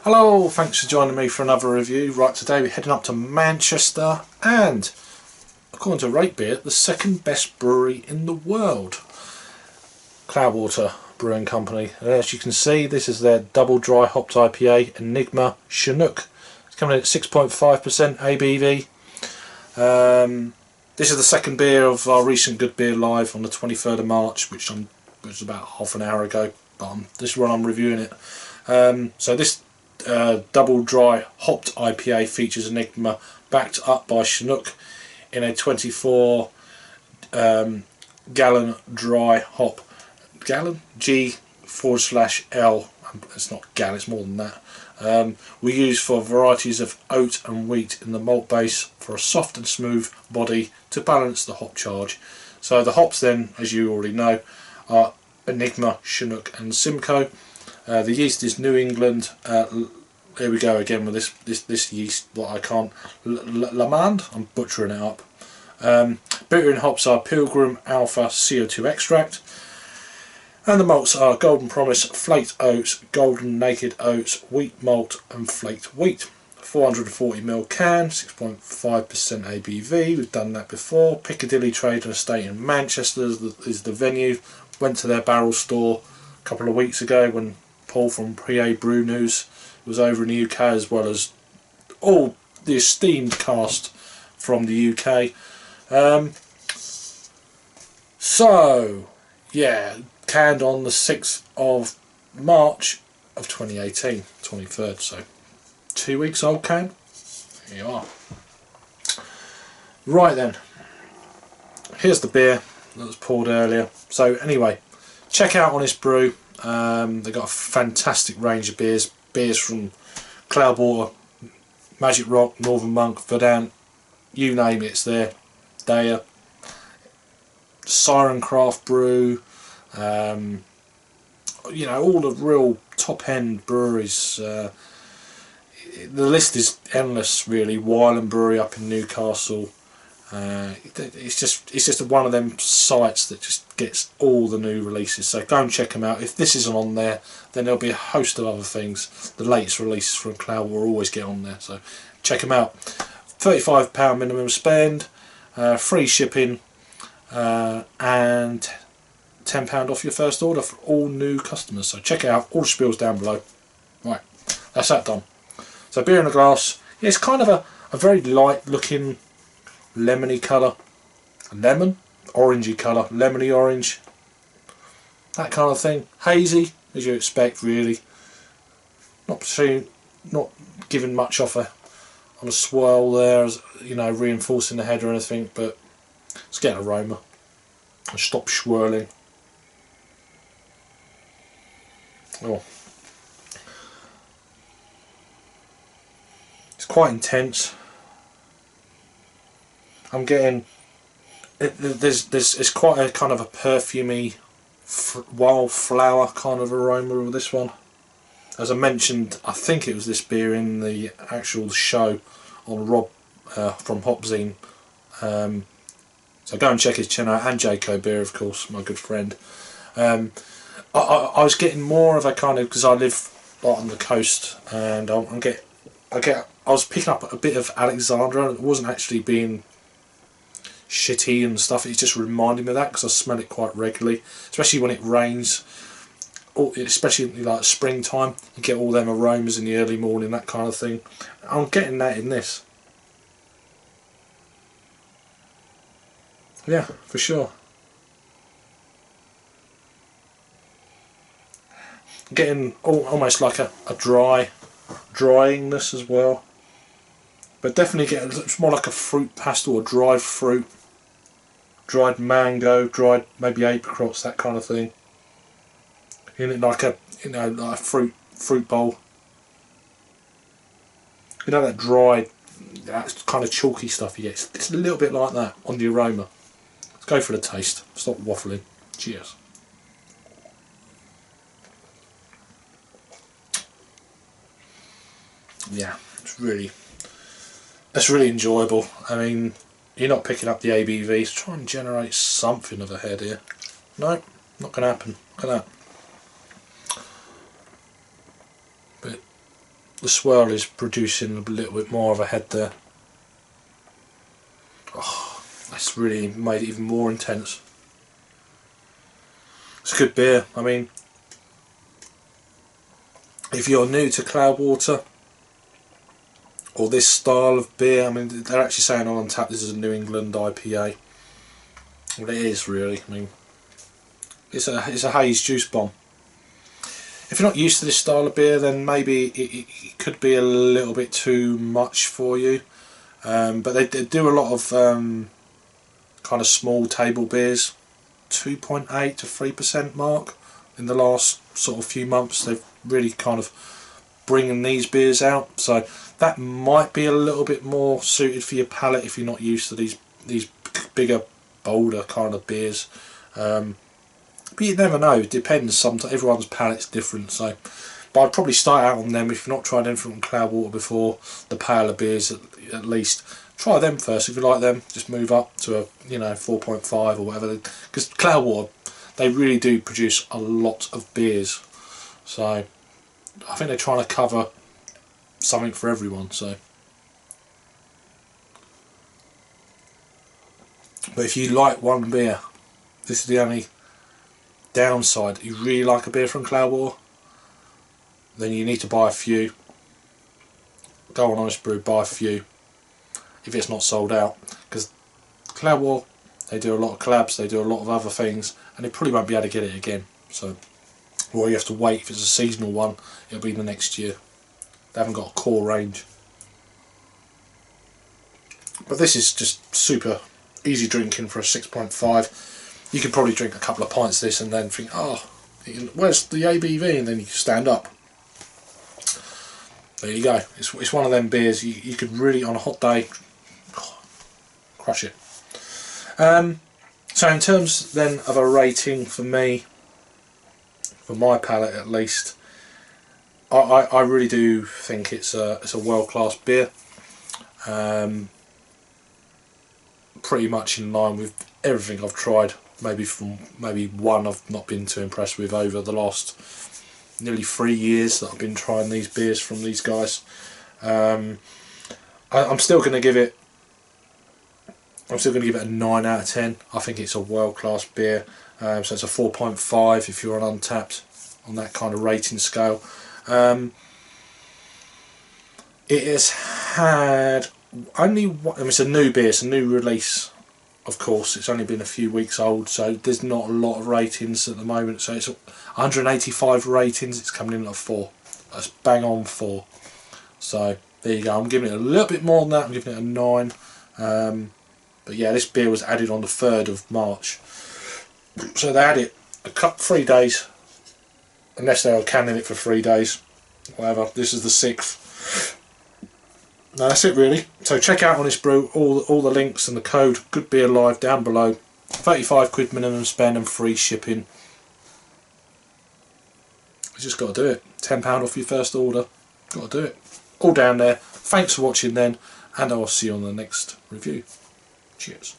Hello, thanks for joining me for another review. Right, today we're heading up to Manchester and, according to Rate Beer, the second best brewery in the world. Cloudwater Brewing Company. As you can see, this is their double dry hopped IPA Enigma Chinook. It's coming in at 6.5 ABV. This is the second beer of our recent Good Beer Live on the 23rd of March, which was about half an hour ago, but this is when I'm reviewing it. So this double dry hopped IPA features Enigma backed up by Chinook in a 24 gallon dry hop G/L. It's not gallon, it's more than that. We use for varieties of oat and wheat in the malt base for a soft and smooth body to balance the hop charge. So the hops then, as you already know, are Enigma, Chinook and Simcoe. The yeast is New England. Here we go again with this yeast. What I can't. Lamand. I'm butchering it up. Bittering hops are Pilgrim Alpha CO2 extract, and the malts are Golden Promise, flaked oats, Golden Naked Oats, wheat malt, and flaked wheat. 440ml can, 6.5% ABV. We've done that before. Piccadilly Trade and Estate in Manchester is the venue. Went to their barrel store a couple of weeks ago when Paul from PA Brew News was over in the UK, as well as all the esteemed cast from the UK. So yeah, canned on the 6th of March of 2018, 23rd, so 2 weeks old can. Here you are. Right then, here's the beer that was poured earlier. So anyway, check out Honest Brew. They've got a fantastic range of beers from Cloudwater, Magic Rock, Northern Monk, Verdant, you name it, it's there. Daya, Siren Craft Brew, you know, all the real top end breweries. The list is endless really. Wylam Brewery up in Newcastle. It's just one of them sites that just gets all the new releases, so go and check them out. If this isn't on there, then there'll be a host of other things. The latest releases from Cloud will always get on there, so check them out. £35 minimum spend, free shipping, and £10 off your first order for all new customers. So check it out. All the spiels down below. Right, that's that done. So beer in a glass. Yeah, it's kind of a very light looking lemony colour. Lemon? Orangey colour. Lemony orange. That kind of thing. Hazy, as you expect really. Not giving much off on a swirl there, as you know, reinforcing the head or anything, but let's get an aroma. And stop swirling. Oh. It's quite intense. I'm getting it's quite a kind of a perfumey wildflower kind of aroma with this one. As I mentioned, I think it was this beer in the actual show on Rob from Hopzine. So go and check his channel out, and Jaco Beer, of course, my good friend. I was getting more of a kind of, because I live right on the coast, and I was picking up a bit of Alexandra. It wasn't actually being shitty and stuff. It just reminded me of that because I smell it quite regularly, especially when it rains, especially like springtime. You get all them aromas in the early morning, that kind of thing. I'm getting that in this. Yeah, for sure. Getting almost like a dryingness as well, but definitely it's more like a fruit pastel or dried fruit, dried mango, dried maybe apricots, that kind of thing. In it like a like a fruit bowl. You know that dried, that kind of chalky stuff you get. It's a little bit like that on the aroma. Let's go for the taste. Stop waffling. Cheers. Yeah, it's really enjoyable. I mean, you're not picking up the ABVs. Try and generate something of a head here. No, not going to happen. Look at that. But the swirl is producing a little bit more of a head there. Oh, that's really made it even more intense. It's a good beer. I mean, if you're new to Cloudwater or this style of beer, I mean, they're actually saying on tap this is a New England IPA. Well, it is really. I mean, it's a haze juice bomb. If you're not used to this style of beer, then maybe it could be a little bit too much for you. But they do a lot of kind of small table beers, 2.8 to 3% mark in the last sort of few months. They've really kind of bringing these beers out, so that might be a little bit more suited for your palate if you're not used to these bigger, bolder kind of beers. But you never know, it depends. Sometimes everyone's palate's different, so but I'd probably start out on them if you've not tried anything from Cloudwater before. The paler beers, at least try them first. If you like them, just move up to a 4.5 or whatever, because Cloudwater, they really do produce a lot of beers, so I think they're trying to cover something for everyone. So, but if you like one beer, this is the only downside. You really like a beer from Cloudwater, then you need to buy a few. Go on Honest Brew, buy a few if it's not sold out, because Cloudwater, they do a lot of collabs, they do a lot of other things, and they probably won't be able to get it again. So, or you have to wait. If it's a seasonal one, it'll be the next year. They haven't got a core range. But this is just super easy drinking for a 6.5. You could probably drink a couple of pints of this and then think, oh, where's the ABV? And then you can stand up. There you go. It's one of them beers you could really, on a hot day, crush it. So in terms then of a rating for me, for my palate at least, I really do think it's a world-class beer. Pretty much in line with everything I've tried. Maybe one I've not been too impressed with over the last nearly 3 years that I've been trying these beers from these guys. I'm still going to give it. I'm still going to give it a 9 out of 10. I think it's a world-class beer. So it's a 4.5 if you're on Untapped on that kind of rating scale. It has had only one, I mean, it's a new beer, it's a new release, of course. It's only been a few weeks old, so there's not a lot of ratings at the moment. So it's 185 ratings, it's coming in at 4. That's bang on 4. So there you go. I'm giving it a little bit more than that. I'm giving it a 9. But yeah, this beer was added on the 3rd of March. So they had it 3 days, unless they were canning it for 3 days. Whatever. This is the 6th. No, that's it really. So check out Honest Brew. All the links and the code GOODBEERLIVE down below. 35 quid minimum spend and free shipping. You just got to do it. £10 off your first order. Got to do it. All down there. Thanks for watching then, and I'll see you on the next review. Cheers.